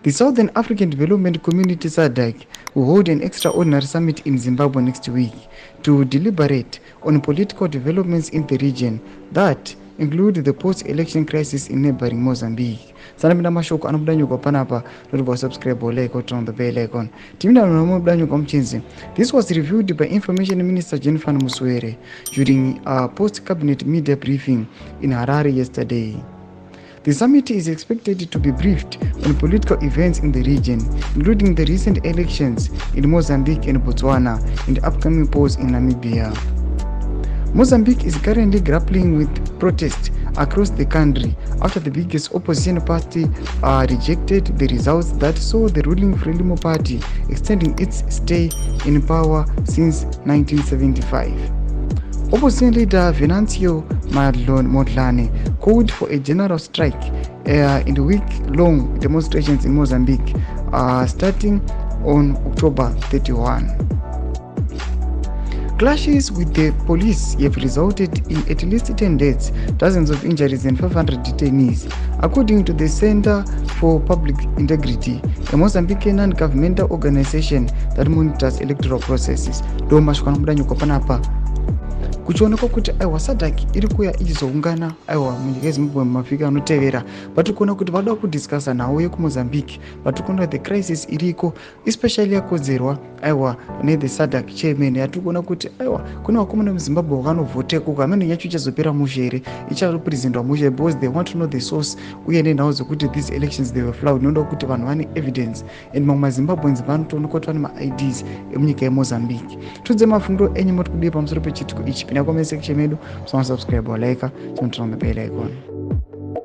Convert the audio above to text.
The Southern African Development Community SADC will hold an extraordinary summit in Zimbabwe next week to deliberate on political developments in the region that include the post-election crisis in neighboring Mozambique. Sanamina mashoko anobuda nyuka panapa notiba subscribe oleko turn on the bell icon. Timina nomubuda nyuka mchinzi. This was reviewed by Information Minister Jennifer Muswere during a post-cabinet media briefing in Harare yesterday. The summit is expected to be briefed on political events in the region, including the recent elections in Mozambique and Botswana and the upcoming polls in Namibia. Mozambique is currently grappling with protests across the country after the biggest opposition party rejected the results that saw the ruling Frelimo party extending its stay in power since 1975. Opposition leader Venancio Mondlane called for a general strike in the week-long demonstrations in Mozambique starting on October 31. Clashes with the police have resulted in at least 10 deaths, dozens of injuries and 500 detainees, according to the Center for Public Integrity, a Mozambican non-governmental organization that monitors electoral processes. Kuchioneka kuti aiwa SADC iri kuya ichizoungana aiwa munyika yeZimbabwe mumavhiki anotevera, vatiri kuona kuti vada kudiscussa nawo yekumozambique, vatiri kuona the crisis iriko especially yakodzerwa aiwa nethe SADC chairman. Yatiri kuona kuti aiwa kune vakomana muZimbabwe vakanovhoteko kamene yacho ichazopera mushe here, ichazoprezentwa mushe because they want to know the source uye nenhau dzokuti these elections they were flawed. Noda kuti vanhu vane evidence and mamwe maZimbabweans vanotoona kuti vane ma-IDs emunyika yeMozambique. Tudze mafundo enyu moti kudii pamusoro pechitiko ichi. Comment section medu, subscribe or like, turn on the bell icon.